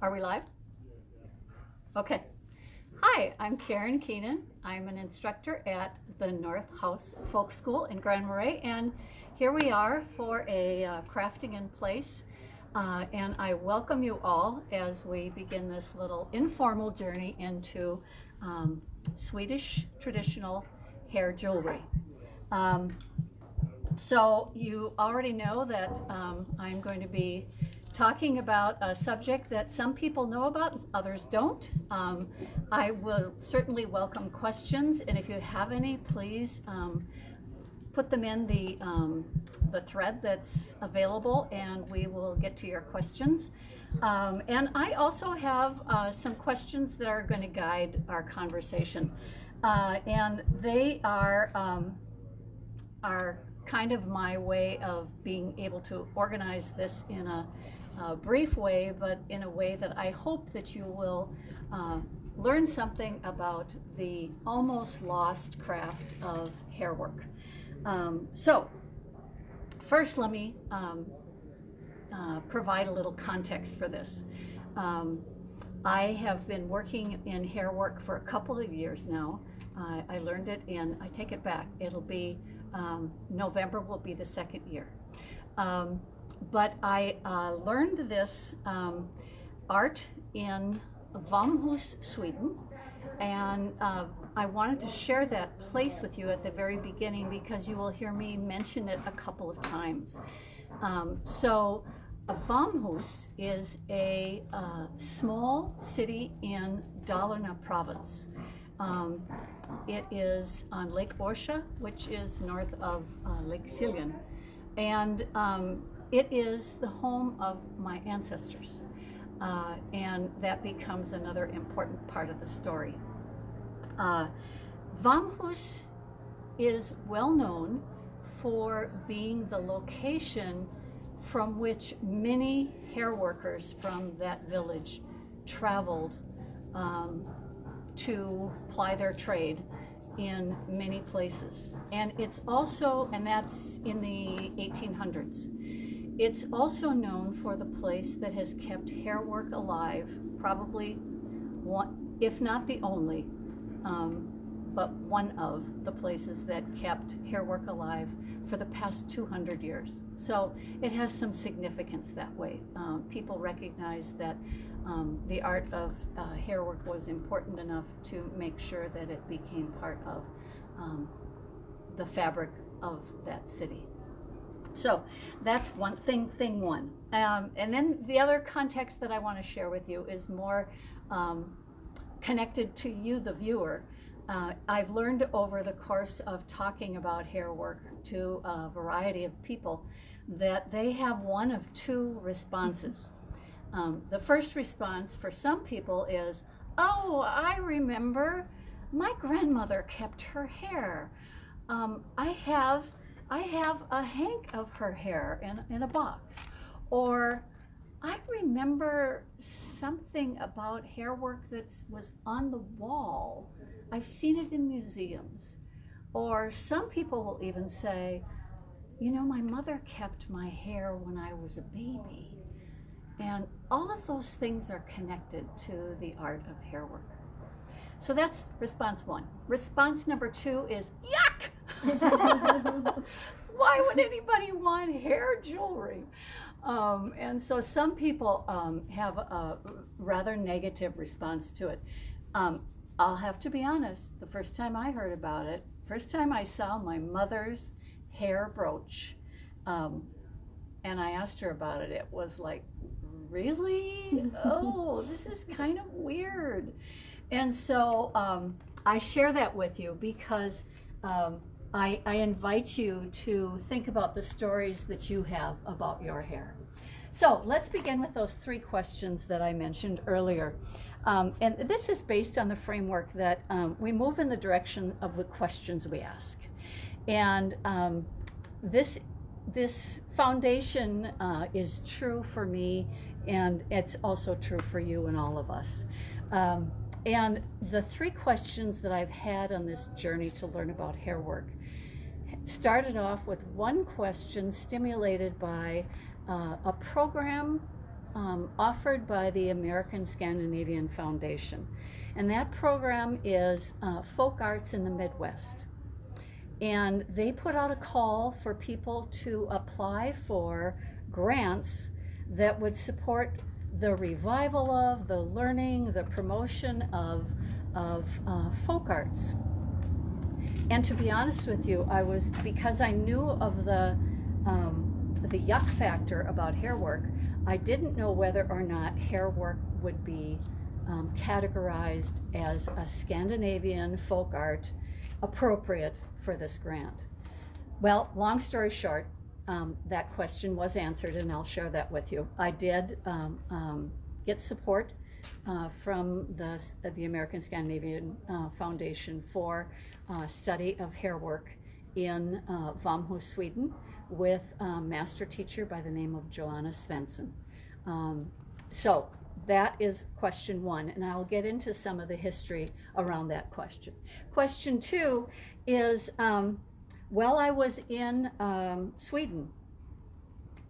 Are we live? Okay. Hi, I'm Keenan. I'm an instructor at the North House Folk School in Grand Marais, and here we are for a crafting in place. And I welcome you all as we begin this little informal journey into Swedish traditional hair jewelry. So you already know that I'm going to be talking about a subject that some people know about, others don't. I will certainly welcome questions, and if you have any, please put them in the thread that's available, and we will get to your questions. And I also have some questions that are going to guide our conversation, and they are kind of my way of being able to organize this in a brief way, but in a way that I hope that you will learn something about the almost lost craft of hairwork. So first, let me provide a little context for this. I have been working in hairwork for a couple of years now. I learned it in, I take it back, it'll be November will be the second year. But I learned this art in Vamhus, Sweden, and I wanted to share that place with you at the very beginning because you will hear me mention it a couple of times. So Vamhus is a small city in Dalarna province. It is on Lake Orsa, which is north of Lake Siljan, and it is the home of my ancestors, and that becomes another important part of the story. Vamhus is well known for being the location from which many hair workers from that village traveled to ply their trade in many places. And it's also, and that's in the 1800s. It's also known for the place that has kept hairwork alive, probably one, if not the only, but one of the places that kept hairwork alive for the past 200 years. So it has some significance that way. People recognize that the art of hairwork was important enough to make sure that it became part of the fabric of that city. So that's one thing, thing one. And then the other context that I want to share with you is more connected to you, the viewer. I've learned over the course of talking about hairwork to a variety of people that they have one of two responses. The first response for some people is, oh, I remember my grandmother kept her hair. I have a hank of her hair in a box. Or I remember something about hairwork that was on the wall. I've seen it in museums. Or some people will even say, you know, my mother kept my hair when I was a baby. And all of those things are connected to the art of hairwork. So that's response one. Response number two is, yuck! Why would anybody want hair jewelry? And so some people have a rather negative response to it. I'll have to be honest, the first time I heard about it, first time I saw my mother's hair brooch, and I asked her about it, it was like, really? Oh, this is kind of weird. And so I share that with you because I invite you to think about the stories that you have about your hair. So let's begin with those three questions that I mentioned earlier. And this is based on the framework that we move in the direction of the questions we ask. And this foundation is true for me, and it's also true for you and all of us. And the three questions that I've had on this journey to learn about hairwork started off with one question stimulated by a program offered by the American Scandinavian Foundation. And that program is folk arts in the Midwest. And they put out a call for people to apply for grants that would support the revival of, the learning, the promotion of folk arts. And to be honest with you, because I knew of the yuck factor about hairwork, I didn't know whether or not hairwork would be categorized as a Scandinavian folk art appropriate for this grant. Well, long story short, that question was answered, and I'll share that with you. I did get support from the American Scandinavian Foundation for study of hairwork in Vamhus, Sweden, with a master teacher by the name of Joanna Svensson. So that is question one, and I'll get into some of the history around that question. Question two is, while I was in Sweden,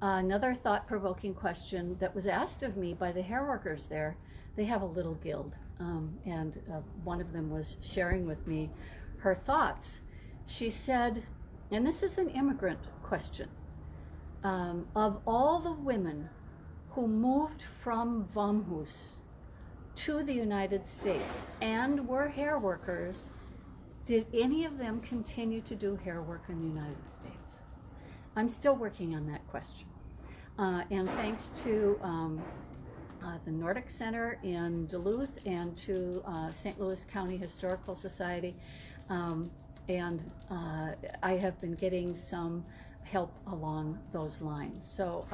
another thought-provoking question that was asked of me by the hairworkers there. They have a little guild, and one of them was sharing with me her thoughts. She said, and this is an immigrant question, of all the women who moved from Vamhus to the United States and were hair workers, did any of them continue to do hair work in the United States? I'm still working on that question. And thanks to the Nordic Center in Duluth and to St. Louis County Historical Society, and I have been getting some help along those lines. So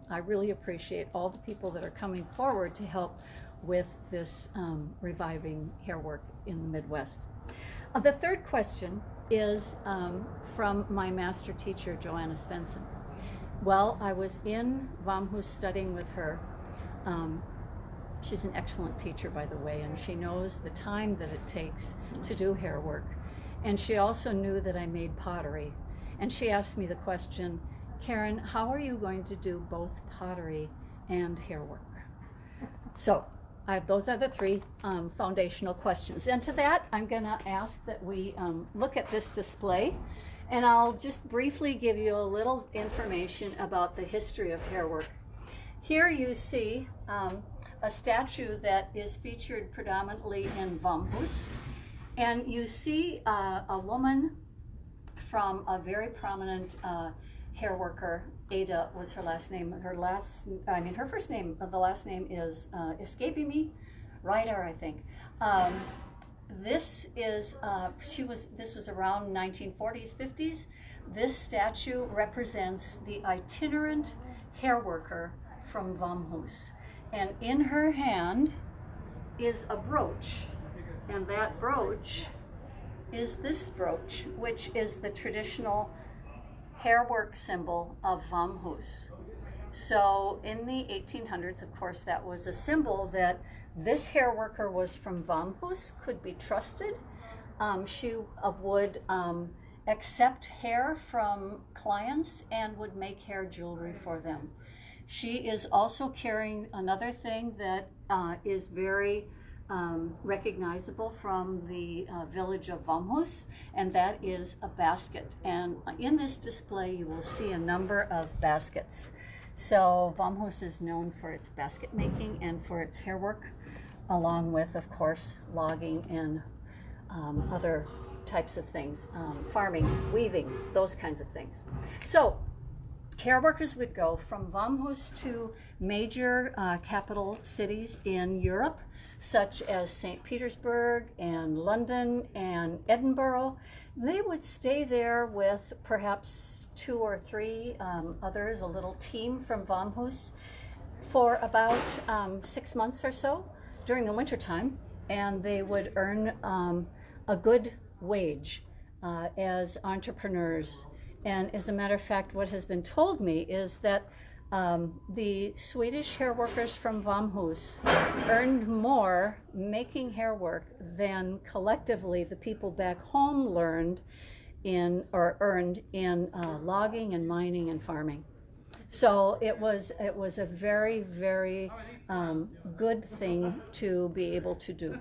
I really appreciate all the people that are coming forward to help with this reviving hair work in the Midwest. The third question is from my master teacher, Joanna Svensson. Well, I was in Vamhus studying with her. She's an excellent teacher, by the way, and she knows the time that it takes to do hair work. And she also knew that I made pottery. And she asked me the question, Karen, how are you going to do both pottery and hair work? So those are the three foundational questions. And to that, I'm going to ask that we look at this display. And I'll just briefly give you a little information about the history of hair work. Here you see a statue that is featured predominantly in Vamhus. And you see a woman from a very prominent hair worker. Ada was her last name. Her first name, the last name is escaping me. Ryder, I think. This was around 1940s, 50s. This statue represents the itinerant hair worker from Vamhus. And in her hand is a brooch. And that brooch is this brooch, which is the traditional hairwork symbol of Vamhus. So in the 1800s, of course, that was a symbol that this hair worker was from Vamhus, could be trusted. She would accept hair from clients and would make hair jewelry for them. She is also carrying another thing that is very recognizable from the village of Vamhus, and that is a basket. And in this display you will see a number of baskets. So Vamhus is known for its basket making and for its hair work, along with, of course, logging and other types of things, farming, weaving, those kinds of things. So hair workers would go from Vamhus to major capital cities in Europe, such as St. Petersburg and London and Edinburgh. They would stay there with perhaps 2 or 3 others, a little team from Vamhus, for about 6 months or so during the wintertime, and they would earn a good wage as entrepreneurs. And as a matter of fact, what has been told me is that the Swedish hair workers from Vamhus earned more making hair work than collectively the people back home earned in logging and mining and farming. So it was a very, very good thing to be able to do.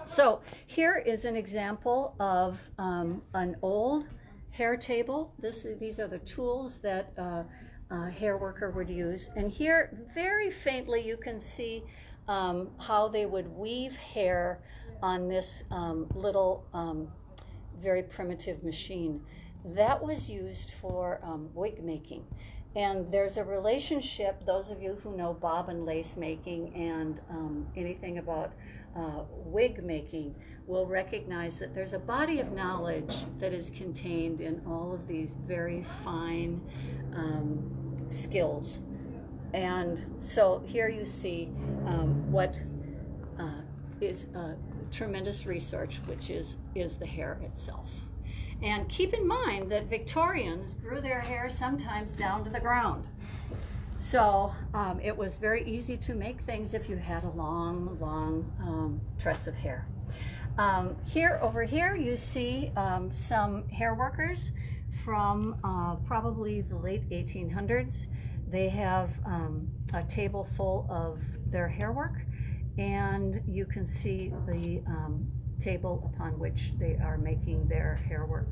So here is an example of an old hair table. These are the tools that a hair worker would use. And here, very faintly, you can see how they would weave hair on this little very primitive machine. That was used for wig making. And there's a relationship, those of you who know bob and lace making and anything about wig making will recognize that there's a body of knowledge that is contained in all of these very fine skills. And so here you see what is tremendous research, which is the hair itself. And keep in mind that Victorians grew their hair sometimes down to the ground. So it was very easy to make things if you had a long, long tress of hair. Over here, you see some hair workers from probably the late 1800s. They have a table full of their hair work, and you can see the table upon which they are making their hair work.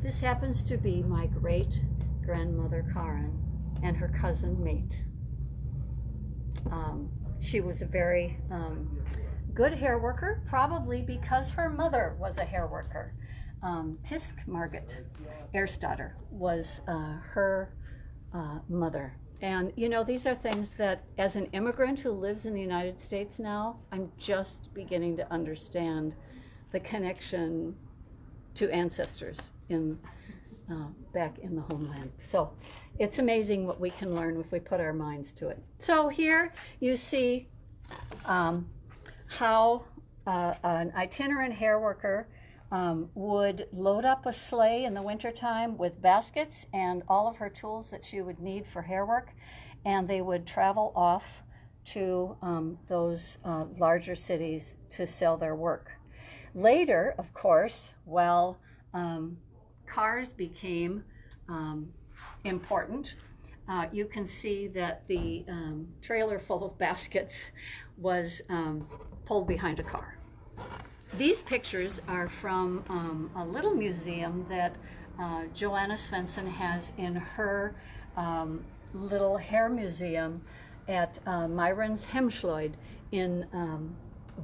This happens to be my great-grandmother Karen and her cousin Mate. She was a very good hair worker, probably because her mother was a hair worker. Tisk Margit Erstatter was her mother. And you know, these are things that as an immigrant who lives in the United States now, I'm just beginning to understand the connection to ancestors back in the homeland. So it's amazing what we can learn if we put our minds to it. So here you see how an itinerant hair worker would load up a sleigh in the wintertime with baskets and all of her tools that she would need for hair work, and they would travel off to those larger cities to sell their work. Later, of course, while cars became important, you can see that the trailer full of baskets was pulled behind a car. These pictures are from a little museum that Joanna Svensson has in her little hair museum at Myrens Hemslöjd in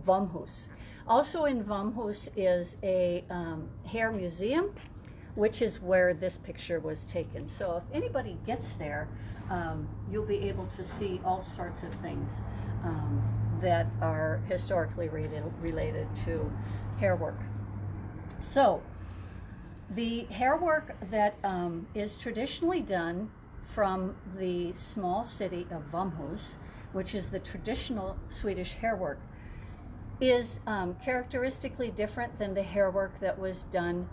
Vamhus. Also in Vamhus is a hair museum, which is where this picture was taken. So if anybody gets there, you'll be able to see all sorts of things that are historically related to hair work. So the hair work that is traditionally done from the small city of Vamhus, which is the traditional Swedish hair work, is characteristically different than the hair work that was done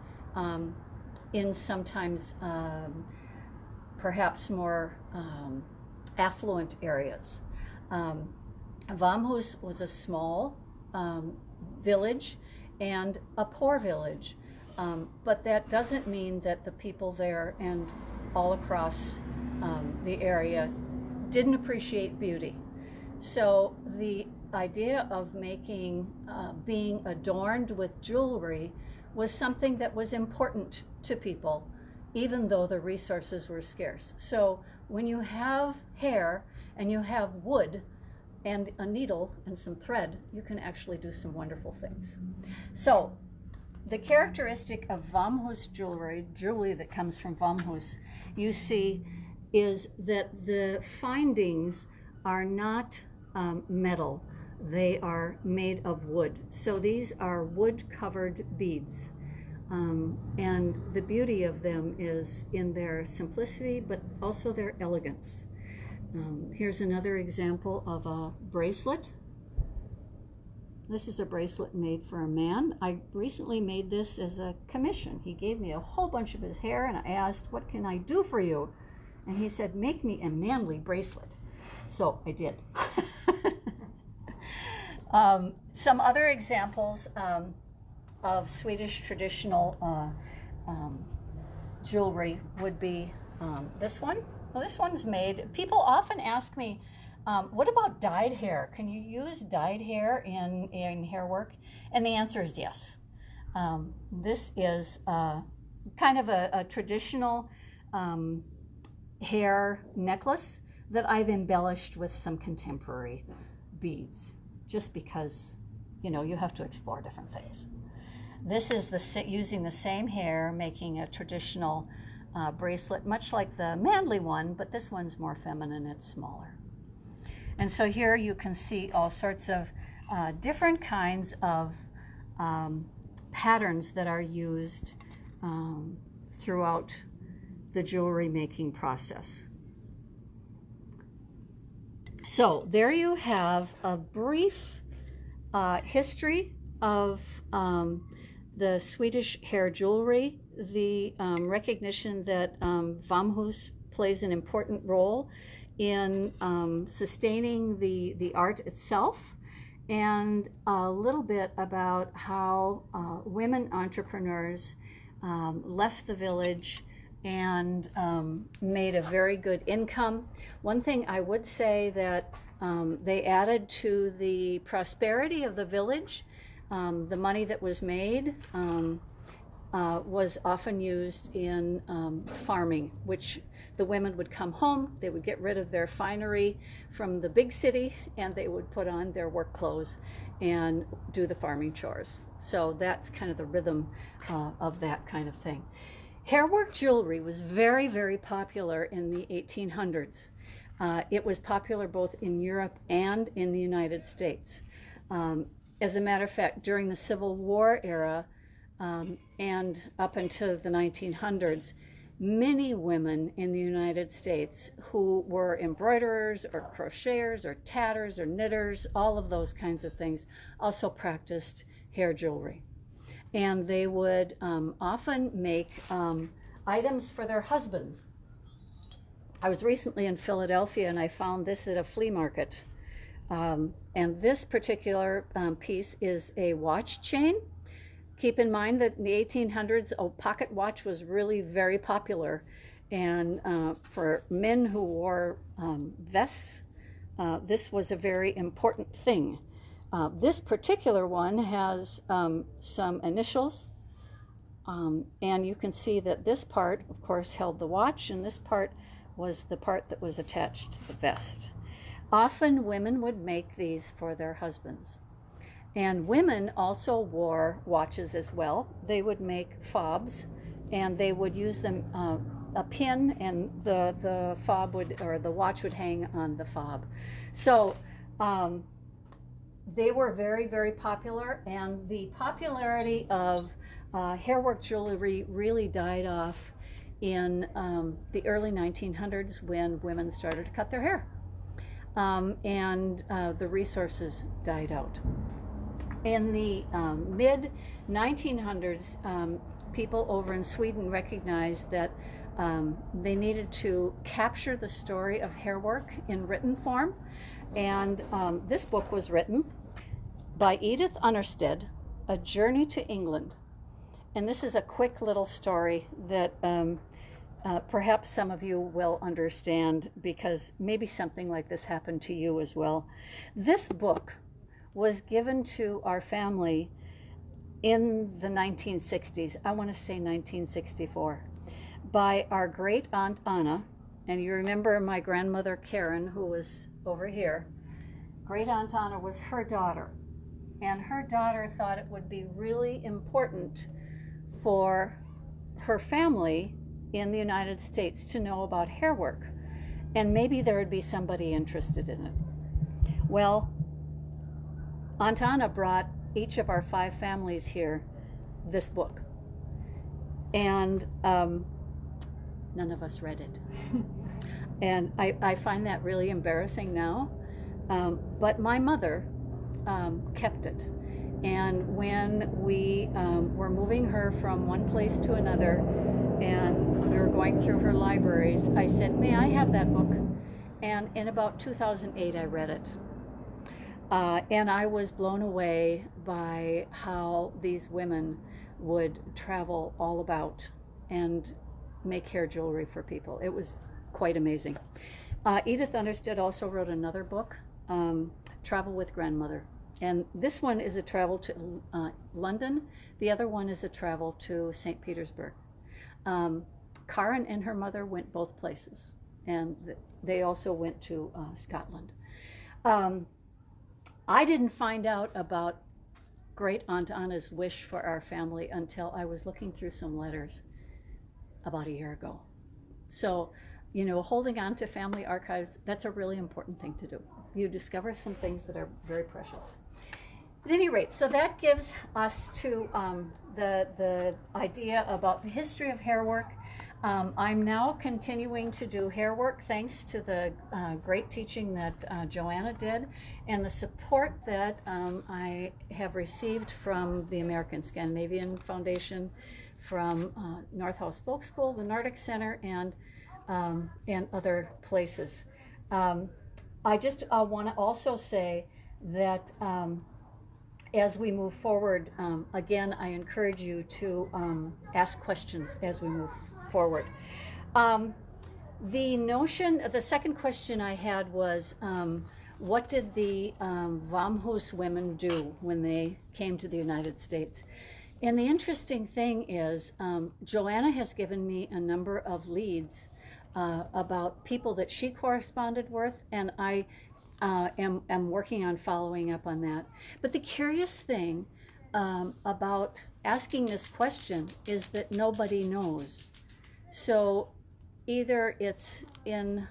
in sometimes perhaps more affluent areas. Vamhus was a small village and a poor village, but that doesn't mean that the people there and all across the area didn't appreciate beauty. So the idea of making, being adorned with jewelry was something that was important to people, even though the resources were scarce. So when you have hair and you have wood and a needle and some thread, you can actually do some wonderful things. So the characteristic of Vamhus jewelry that comes from Vamhus, you see, is that the findings are not metal. They are made of wood. So these are wood-covered beads. And the beauty of them is in their simplicity, but also their elegance. Here's another example of a bracelet. This is a bracelet made for a man. I recently made this as a commission. He gave me a whole bunch of his hair, and I asked, "What can I do for you?" And he said, "Make me a manly bracelet." So I did. Some other examples of Swedish traditional jewelry would be this one. Well, this one's made. People often ask me, what about dyed hair? Can you use dyed hair in hair work? And the answer is yes. This is kind of a traditional hair necklace that I've embellished with some contemporary beads, just because, you know, you have to explore different things. This is using the same hair, making a traditional bracelet, much like the manly one, but this one's more feminine, it's smaller. And so here you can see all sorts of different kinds of patterns that are used throughout the jewelry making process. So there you have a brief history of the Swedish hair jewelry, the recognition that Vamhus plays an important role in sustaining the art itself, and a little bit about how women entrepreneurs left the village and made a very good income. One thing I would say that they added to the prosperity of the village, the money that was made was often used in farming, which the women would come home, they would get rid of their finery from the big city, and they would put on their work clothes and do the farming chores. So that's kind of the rhythm of that kind of thing. Hairwork jewelry was very, very popular in the 1800s. It was popular both in Europe and in the United States. As a matter of fact, during the Civil War era and up until the 1900s, many women in the United States who were embroiderers or crocheters or tatters or knitters, all of those kinds of things, also practiced hair jewelry. And they would often make items for their husbands. I was recently in Philadelphia and I found this at a flea market. And this particular piece is a watch chain. Keep in mind that in the 1800s, a pocket watch was really very popular. And for men who wore vests, this was a very important thing. This particular one has some initials, and you can see that this part, of course, held the watch, and this part was the part that was attached to the vest. Often women would make these for their husbands. And women also wore watches as well. They would make fobs, and they would use them a pin, and the fob would, or the watch would hang on the fob. So they were very, very popular, and the popularity of hairwork jewelry really died off in the early 1900s when women started to cut their hair, and the resources died out. In the mid 1900s, people over in Sweden recognized that they needed to capture the story of hairwork in written form, and this book was written by Edith Unnerstedt, A Journey to England. And this is a quick little story that perhaps some of you will understand, because maybe something like this happened to you as well. This book was given to our family in the 1960s, I want to say 1964, by our great aunt Anna. And you remember my grandmother Karen, who was over here. Great aunt Anna was her daughter, and her daughter thought it would be really important for her family in the United States to know about hairwork, and maybe there would be somebody interested in it. Well, Aunt Anna brought each of our 5 families here this book, and none of us read it. And I find that really embarrassing now, but my mother kept it. And when we were moving her from one place to another and we were going through her libraries, I said, may I have that book? And in about 2008 I read it. And I was blown away by how these women would travel all about and make hair jewelry for people. It was quite amazing. Edith Understead also wrote another book, Travel with Grandmother. And this one is a travel to London. The other one is a travel to St. Petersburg. Karen and her mother went both places, and they also went to Scotland. I didn't find out about Great Aunt Anna's wish for our family until I was looking through some letters about a year ago. So, you know, holding on to family archives, that's a really important thing to do. You discover some things that are very precious. At any rate, so that gives us to the idea about the history of hair work. I'm now continuing to do hair work thanks to the great teaching that Joanna did and the support that I have received from the American Scandinavian Foundation, from North House Folk School, the Nordic Center, and other places. I just want to also say that as we move forward, again, I encourage you to ask questions as we move forward. The second question I had was, what did the Vamhus women do when they came to the United States? And the interesting thing is, Joanna has given me a number of leads about people that she corresponded with, and I am working on following up on that. But the curious thing about asking this question is that nobody knows. So either it's in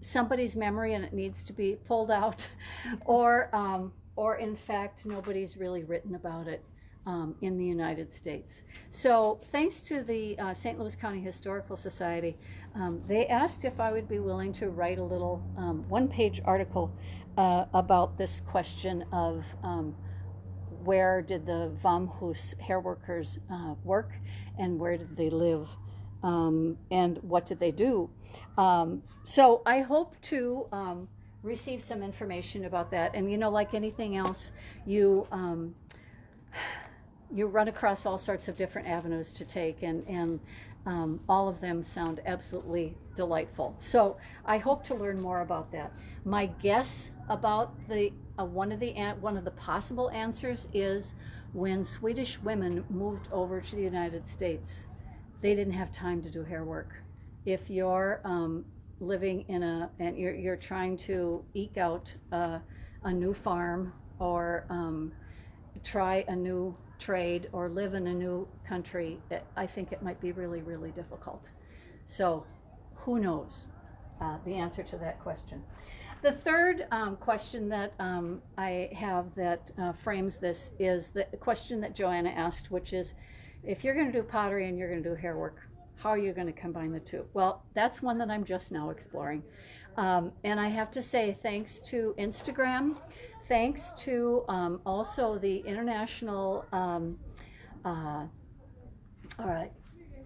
somebody's memory and it needs to be pulled out, or in fact nobody's really written about it in the United States. So thanks to the St. Louis County Historical Society, they asked if I would be willing to write a little one-page article about this question of where did the Vamhus hair workers work, and where did they live, and what did they do. So I hope to receive some information about that. And you know, like anything else, you run across all sorts of different avenues to take, and all of them sound absolutely delightful. So I hope to learn more about that. My guess about the one of the possible answers is when Swedish women moved over to the United States, they didn't have time to do hair work. If you're living and you're trying to eke out a new farm, or try a new trade, or live in a new country, I think it might be really, really difficult. So who knows the answer to that question. The third question that I have that frames this is the question that Joanna asked, which is, if you're going to do pottery and you're going to do hair work, how are you going to combine the two? Well, that's one that I'm just now exploring. And I have to say, thanks to Instagram, thanks to also the International,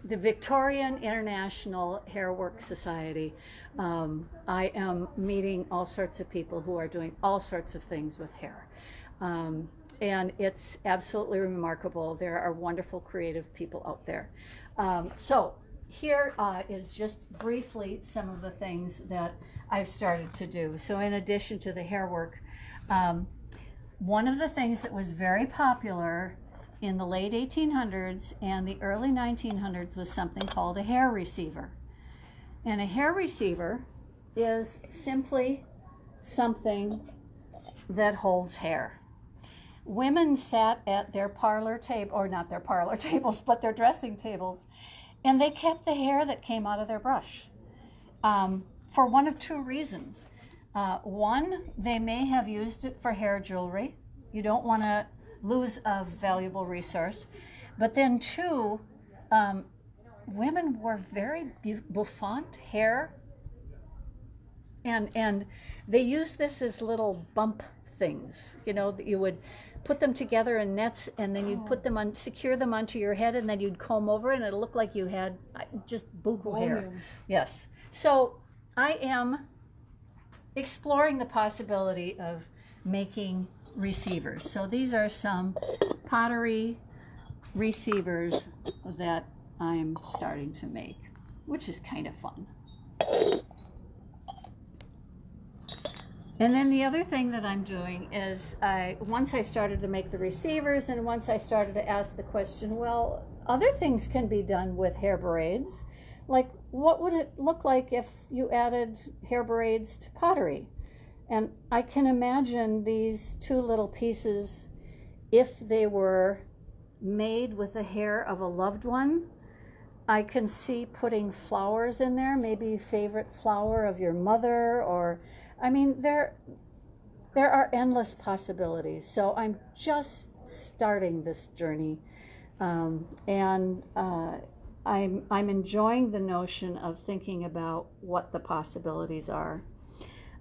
the Victorian International Hairwork Society, I am meeting all sorts of people who are doing all sorts of things with hair. And it's absolutely remarkable. There are wonderful, creative people out there. So here is just briefly some of the things that I've started to do. So in addition to the hair work, one of the things that was very popular in the late 1800s and the early 1900s was something called a hair receiver. And a hair receiver is simply something that holds hair. Women sat at their parlor table, or not their parlor tables, but their dressing tables, and they kept the hair that came out of their brush for one of two reasons. One, they may have used it for hair jewelry. You don't want to lose a valuable resource. But then two, women wore very bouffant hair, and they used this as little bump things, you know, that you would put them together in nets, and then you'd put them on, secure them onto your head, and then you'd comb over it, and it'll look like you had just buku hair. Yes. So I am exploring the possibility of making receivers. So these are some pottery receivers that I'm starting to make, which is kind of fun. And then the other thing that I'm doing is once I started to make the receivers and once I started to ask the question, well, other things can be done with hair braids. Like, what would it look like if you added hair braids to pottery? And I can imagine these two little pieces, if they were made with the hair of a loved one. I can see putting flowers in there, maybe favorite flower of your mother, or, I mean, there are endless possibilities. So I'm just starting this journey, and I'm enjoying the notion of thinking about what the possibilities are.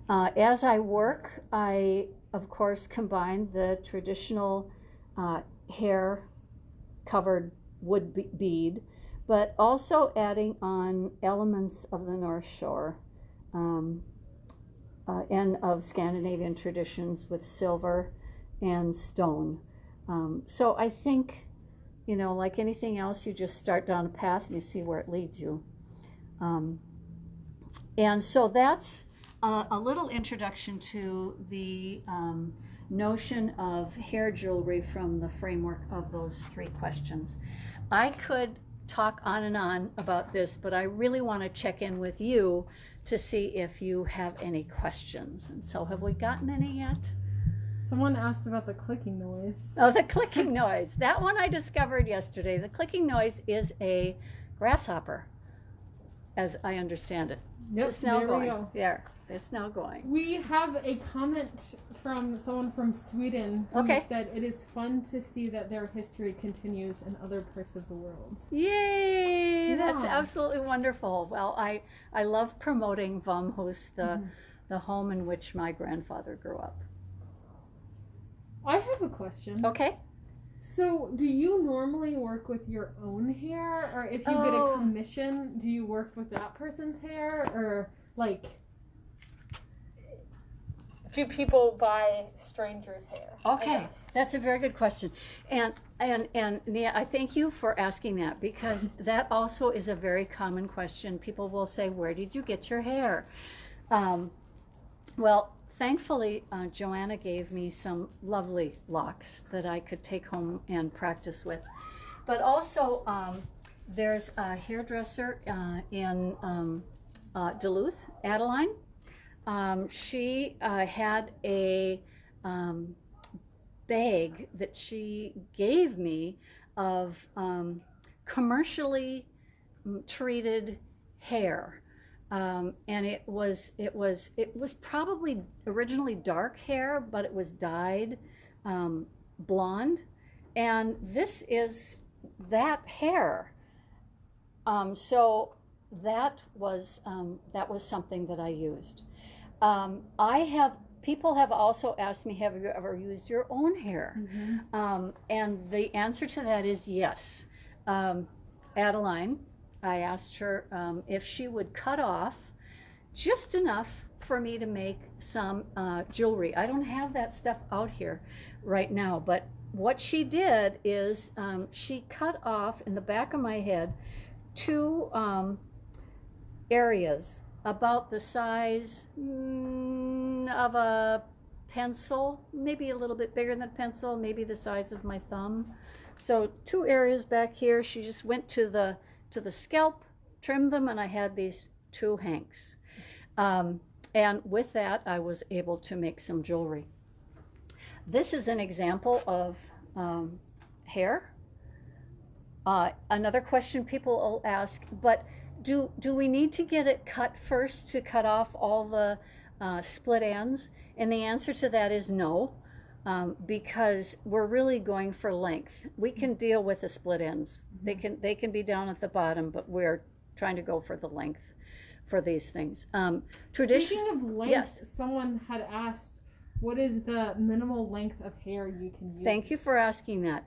As I work, I, of course, combine the traditional hair covered wood bead, but also adding on elements of the North Shore and of Scandinavian traditions with silver and stone. So I think, you know, like anything else, you just start down a path and you see where it leads you. And so that's a little introduction to the notion of hair jewelry from the framework of those three questions. I could talk on and on about this, but I really want to check in with you to see if you have any questions. And so have we gotten any yet? Someone asked about the clicking noise. Oh, the clicking noise. That one I discovered yesterday. The clicking noise is a grasshopper, as I understand it. Yep, Just now there going. we go. There, it's now going. We have a comment from someone from Sweden who said it is fun to see that their history continues in other parts of the world. Yay! Yeah. That's absolutely wonderful. Well, I love promoting Vamhus, the home in which my grandfather grew up. I have a question. Okay. So, do you normally work with your own hair, or if you get a commission, do you work with that person's hair, or like, do people buy strangers' hair? Okay, that's a very good question, and Nia, I thank you for asking that, because that also is a very common question. People will say, "Where did you get your hair?" Well, thankfully, Joanna gave me some lovely locks that I could take home and practice with. But also, there's a hairdresser in Duluth, Adeline. She had a bag that she gave me of commercially treated hair. And it was probably originally dark hair, but it was dyed blonde, and this is that hair. So that was something that I used. People have also asked me, have you ever used your own hair? And the answer to that is yes. Adeline, I asked her if she would cut off just enough for me to make some jewelry. I don't have that stuff out here right now, but what she did is she cut off in the back of my head two areas about the size of a pencil, maybe a little bit bigger than a pencil, maybe the size of my thumb. So two areas back here, she just went to the scalp, trimmed them, and I had these two hanks. And with that, I was able to make some jewelry. This is an example of hair. Another question people will ask, but do we need to get it cut first to cut off all the split ends? And the answer to that is no. Because we're really going for length. We can deal with the split ends. They can be down at the bottom, but we're trying to go for the length for these things. Speaking of length, yes. Someone had asked, what is the minimal length of hair you can use? Thank you for asking that.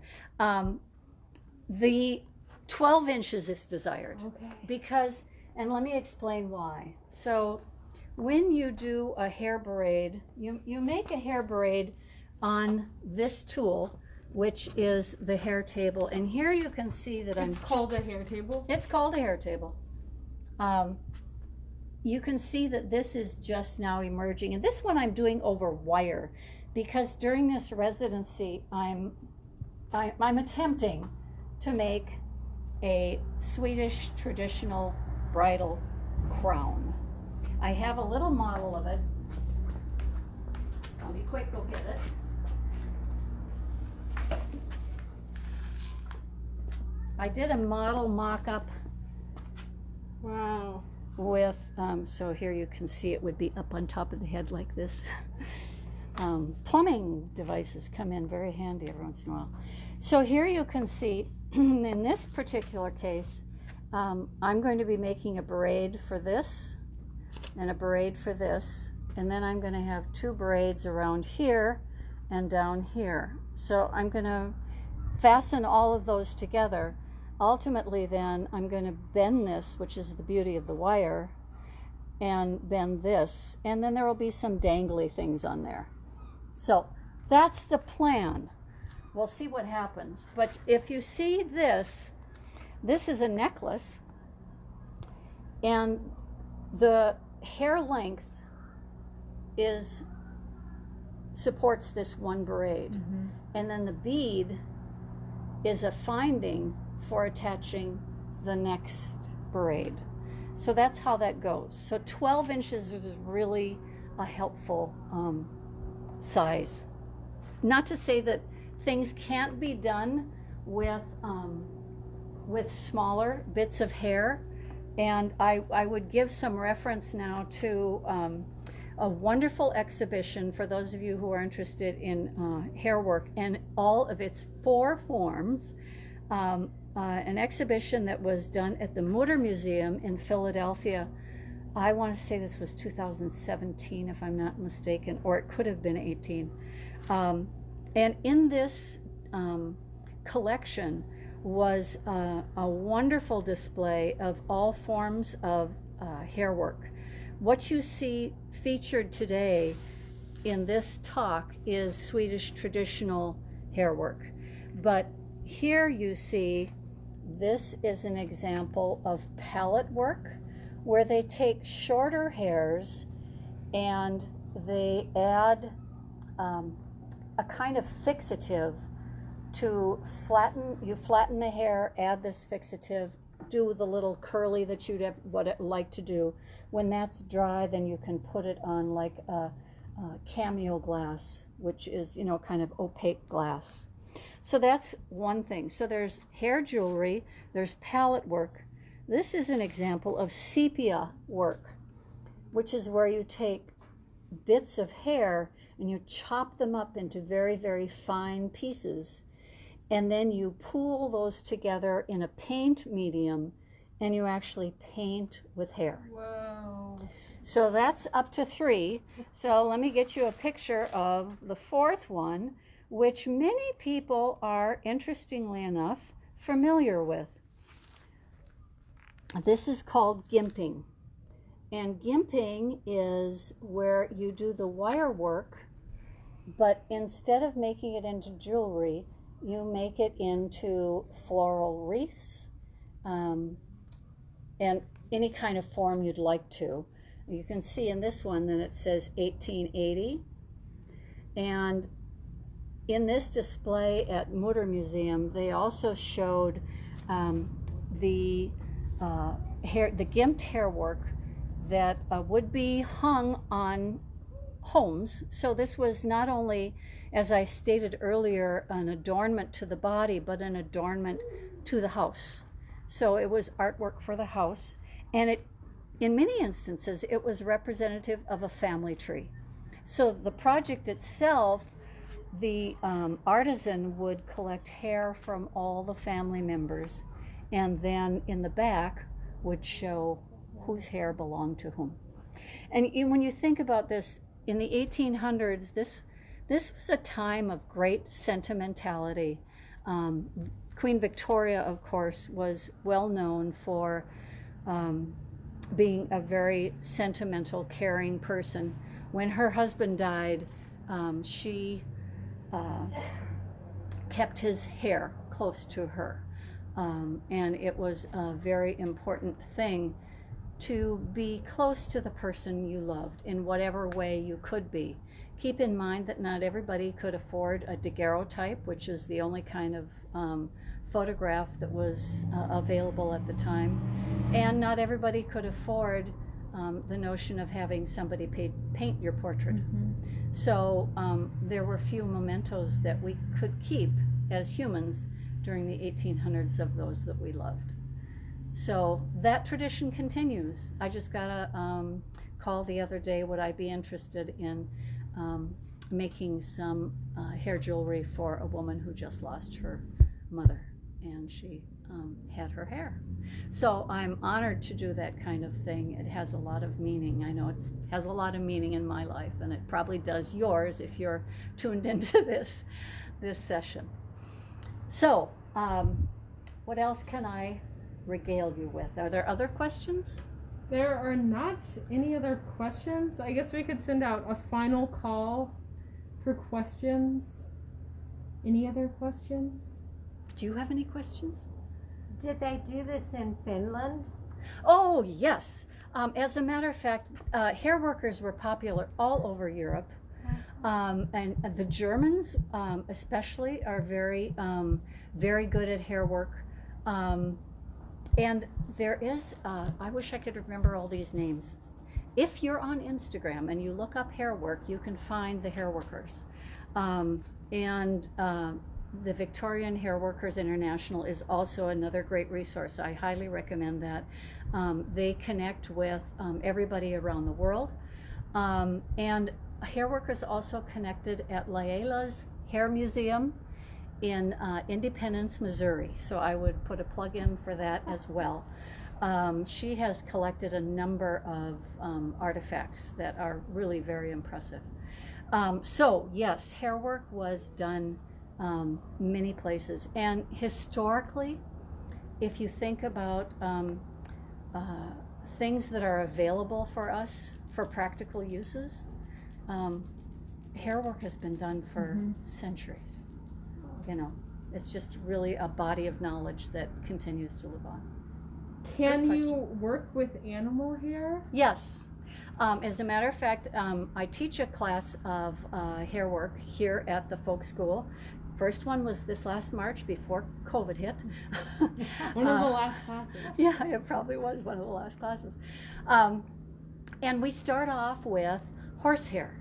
The 12 inches is desired. Okay. Because, and let me explain why. So when you do a hair braid, you make a hair braid on this tool, which is the hair table. And here you can see that it's called a hair table? It's called a hair table. you can see that this is just now emerging. And this one I'm doing over wire because during this residency, I'm attempting to make a Swedish traditional bridal crown. I have a little model of it. I'll be quick, go get it. I did a model mock-up. Wow. With, so here you can see it would be up on top of the head like this. Plumbing devices come in very handy every once in a while. So here you can see, in this particular case, I'm going to be making a braid for this and a braid for this, and then I'm going to have 2 braids around here and down here. So I'm going to fasten all of those together. Ultimately then I'm going to bend this, which is the beauty of the wire, and bend this, and then there will be some dangly things on there. So that's the plan. We'll see what happens. But if you see this is a necklace, and the hair length supports this one braid. Mm-hmm. And then the bead is a finding for attaching the next braid. So that's how that goes. So 12 inches is really a helpful size. Not to say that things can't be done with smaller bits of hair. And I would give some reference now to a wonderful exhibition for those of you who are interested in hair work and all of its 4 forms. An exhibition that was done at the Mutter Museum in Philadelphia. I want to say this was 2017, if I'm not mistaken, or it could have been 18. And in this collection was a wonderful display of all forms of hair work. What you see featured today in this talk is Swedish traditional hair work. But here you see, this is an example of palette work where they take shorter hairs and they add a kind of fixative to flatten the hair, add this fixative, do the little curly that you'd like to do. When that's dry, then you can put it on like a cameo glass, which is, kind of opaque glass. So that's one thing. So there's hair jewelry, there's palette work. This is an example of sepia work, which is where you take bits of hair and you chop them up into very, very fine pieces. And then you pool those together in a paint medium and you actually paint with hair. Whoa. So that's up to 3. So let me get you a picture of the 4th one, which many people are, interestingly enough, familiar with. This is called gimping. And gimping is where you do the wire work, but instead of making it into jewelry, you make it into floral wreaths, and any kind of form you'd like to. You can see in this one that it says 1880. And in this display at Mutter Museum, they also showed the gimped hair work that would be hung on homes. So this was not only, as I stated earlier, an adornment to the body, but an adornment to the house. So it was artwork for the house, and in many instances, it was representative of a family tree. So the project itself, the artisan would collect hair from all the family members, and then in the back would show whose hair belonged to whom. And when you think about this, in the 1800s, this was a time of great sentimentality. Queen Victoria, of course, was well known for being a very sentimental, caring person. When her husband died, she kept his hair close to her. And it was a very important thing to be close to the person you loved in whatever way you could be. Keep in mind that not everybody could afford a daguerreotype, which is the only kind of photograph that was available at the time. And not everybody could afford the notion of having somebody paint your portrait. So there were few mementos that we could keep as humans during the 1800s of those that we loved. So that tradition continues. I just got a call the other day, would I be interested in making some hair jewelry for a woman who just lost her mother, and she had her hair. So I'm honored to do that kind of thing. It has a lot of meaning. I know it has a lot of meaning in my life, and it probably does yours if you're tuned into this session. So what else can I regale you with? Are there other questions? There are not any other questions. I guess we could send out a final call for questions. Any other questions? Do you have any questions? Did they do this in Finland? Oh, yes. As a matter of fact, hair workers were popular all over Europe. And the Germans especially are very, very good at hair work. And there is, I wish I could remember all these names. If you're on Instagram and you look up Hairwork, you can find the hair workers. The Victorian Hair Workers International is also another great resource. I highly recommend that. They connect with everybody around the world. And Hairwork is also connected at Layla's Hair Museum in Independence, Missouri. So I would put a plug in for that as well. She has collected a number of artifacts that are really very impressive. So yes, hair work was done many places. And historically, if you think about things that are available for us for practical uses, hair work has been done for centuries. You know, it's just really a body of knowledge that continues to live on. Can you work with animal hair? Yes. As a matter of fact, I teach a class of hair work here at the folk school. First one was this last March before COVID hit. One of the last classes. Yeah, it probably was one of the last classes. And we start off with horsehair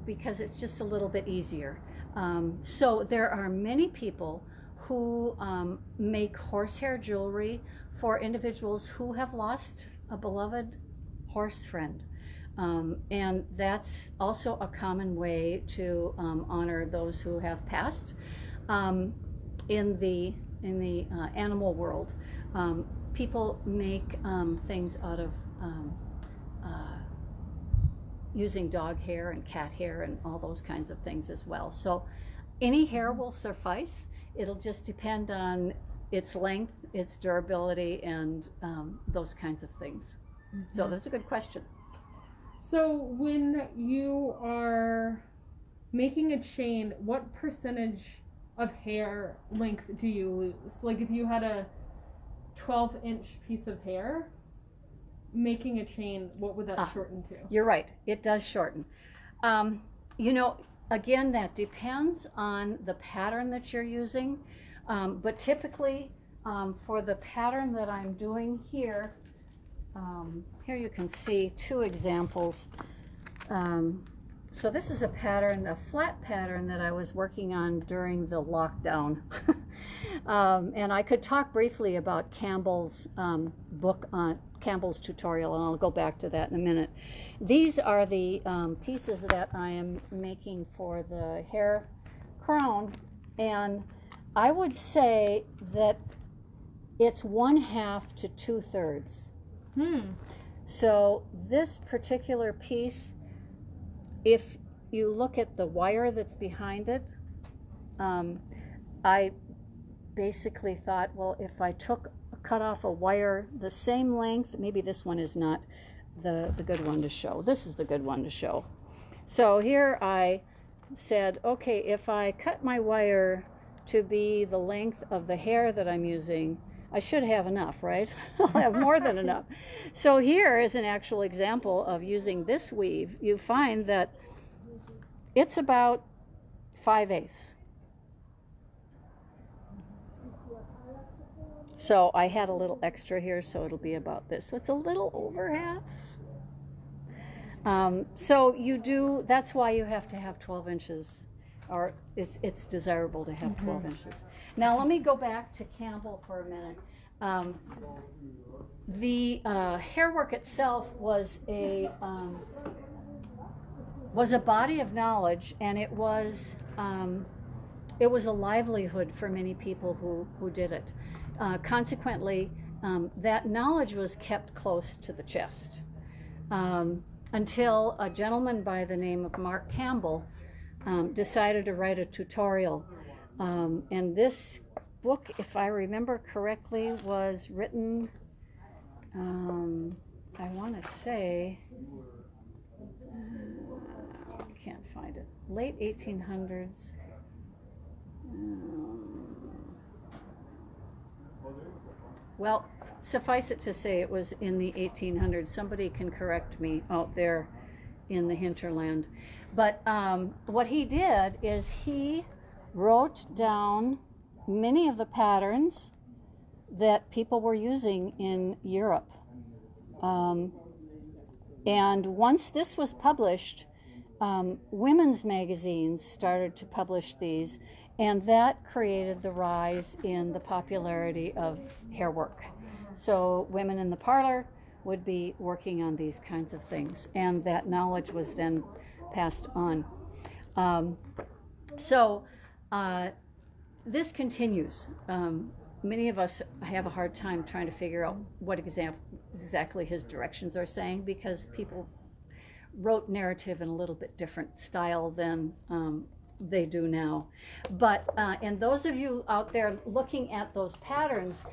because it's just a little bit easier. So there are many people who make horsehair jewelry for individuals who have lost a beloved horse friend. And that's also a common way to honor those who have passed. In the animal world, people make things out of using dog hair and cat hair and all those kinds of things as well. So any hair will suffice. It'll just depend on its length, its durability, and those kinds of things. So that's a good question. So when you are making a chain, what percentage of hair length do you lose? Like if you had a 12-inch piece of hair, making a chain, what would that shorten to? You're right, it does shorten. You know, again, that depends on the pattern that you're using, but typically for the pattern that I'm doing here, here you can see two examples. So this is a pattern, a flat pattern that I was working on during the lockdown. And I could talk briefly about Campbell's book on Campbell's tutorial, and I'll go back to that in a minute. These are the pieces that I am making for the hair crown, and I would say that it's 1/2 to 2/3. So this particular piece, if you look at the wire that's behind it, I basically thought, well, if I cut off a wire the same length, maybe this one is not the good one to show. This is the good one to show. So here I said, okay, if I cut my wire to be the length of the hair that I'm using, I should have enough, right? I'll have more than enough. So here is an actual example of using this weave. You find that it's about 5/8. So I had a little extra here, so it'll be about this. So it's a little over half. So you do, that's why you have to have 12 inches, or it's desirable to have 12 inches. Now let me go back to Campbell for a minute. The Hairwork itself was a body of knowledge, and it was a livelihood for many people who did it. Consequently, that knowledge was kept close to the chest until a gentleman by the name of Mark Campbell decided to write a tutorial. And this book, if I remember correctly, was written, I want to say, I can't find it, late 1800s. Well, suffice it to say it was in the 1800s. Somebody can correct me out there in the hinterland. But what he did is he wrote down many of the patterns that people were using in Europe. And once this was published, women's magazines started to publish these, and that created the rise in the popularity of hairwork. So women in the parlor would be working on these kinds of things, and that knowledge was then passed on. This continues. Many of us have a hard time trying to figure out what exactly his directions are saying, because people wrote narrative in a little bit different style than they do now. But and those of you out there looking at those patterns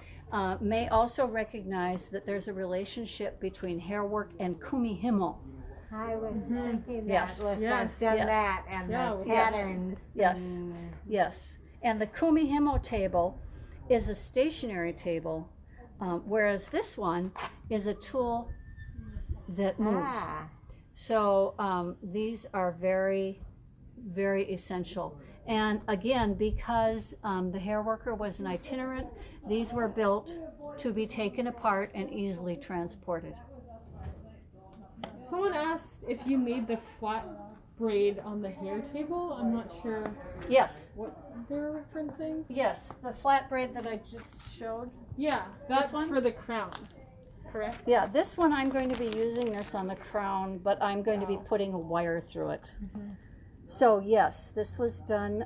may also recognize that there's a relationship between hairwork and kumihimo. I was thinking Yes. that with Yes. I've done Yes. that and the patterns. Yes. and- Yes. And the kumihimo table is a stationary table, whereas this one is a tool that moves. So these are very, very essential. And again, because the hairworker was an itinerant, these were built to be taken apart and easily transported. Someone asked if you made the flat braid on the hair table. I'm not sure Yes, what they're referencing. yes, the flat braid that I just showed. Yeah, that's one? for the crown, correct? Yeah, this one I'm going to be using this on the crown, but I'm going to be putting a wire through it. So yes, this was done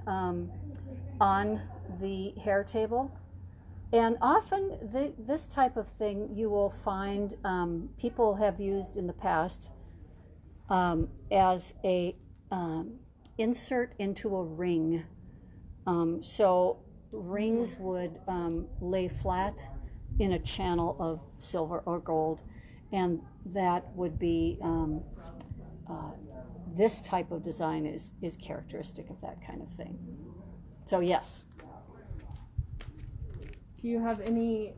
on the hair table. And often this type of thing you will find people have used in the past as a insert into a ring. So rings would lay flat in a channel of silver or gold, and that would be this type of design is characteristic of that kind of thing. So yes. Do you have any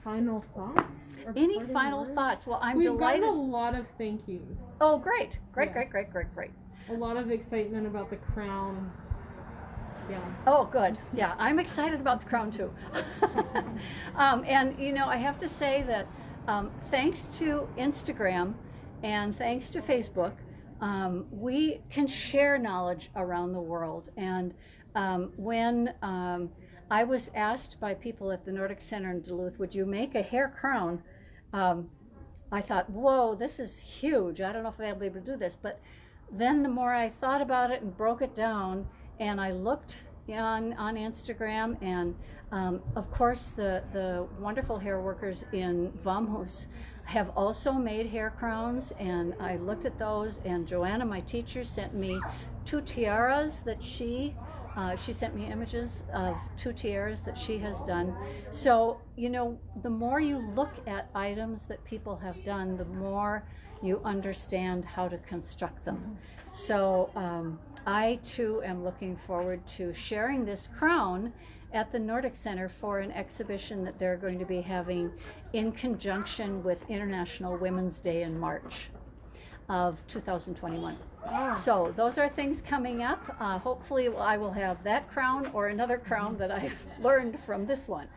final thoughts? Or Any parting final words? thoughts? Well, I'm We've delighted. gotten a lot of thank yous. Oh, great. Great. Yes. A lot of excitement about the crown. Yeah. Oh, good. Yeah, I'm excited about the crown too. And you know, I have to say that thanks to Instagram and thanks to Facebook, we can share knowledge around the world. And when I was asked by people at the Nordic Center in Duluth, would you make a hair crown? I thought, whoa, this is huge. I don't know if I'll be able to do this. But then the more I thought about it and broke it down, and I looked on Instagram, and of course the wonderful hair workers in Vamhus have also made hair crowns, and I looked at those, and Joanna, my teacher, sent me 2 tiaras that she sent me images of 2 tiaras that she has done. So, you know, the more you look at items that people have done, the more you understand how to construct them. So I too am looking forward to sharing this crown at the Nordic Center for an exhibition that they're going to be having in conjunction with International Women's Day in March of 2021. So those are things coming up. Hopefully I will have that crown or another crown that I've learned from this one.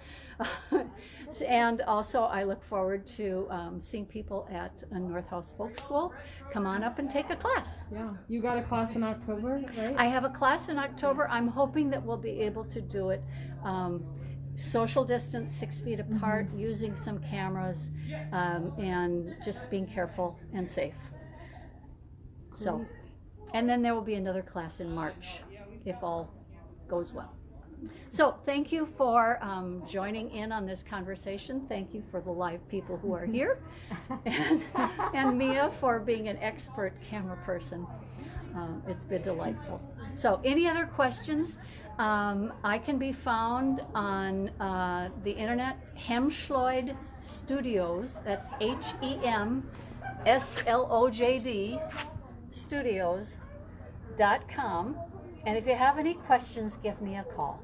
And also I look forward to seeing people at North House Folk School. Come on up and take a class. Yeah, you got a class in October, right? I have a class in October. I'm hoping that we'll be able to do it social distance, 6 feet apart, using some cameras, and just being careful and safe. So, and then there will be another class in March, if all goes well. So thank you for joining in on this conversation. Thank you for the live people who are here, and Mia for being an expert camera person. It's been delightful. So any other questions? I can be found on the internet, Hemslojd Studios. That's HEMSLOJD studios.com. And if you have any questions, give me a call.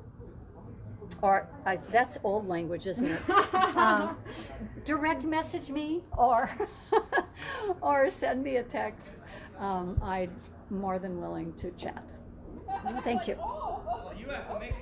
Or that's old language, isn't it? Direct message me or or send me a text. I'm more than willing to chat. Thank you.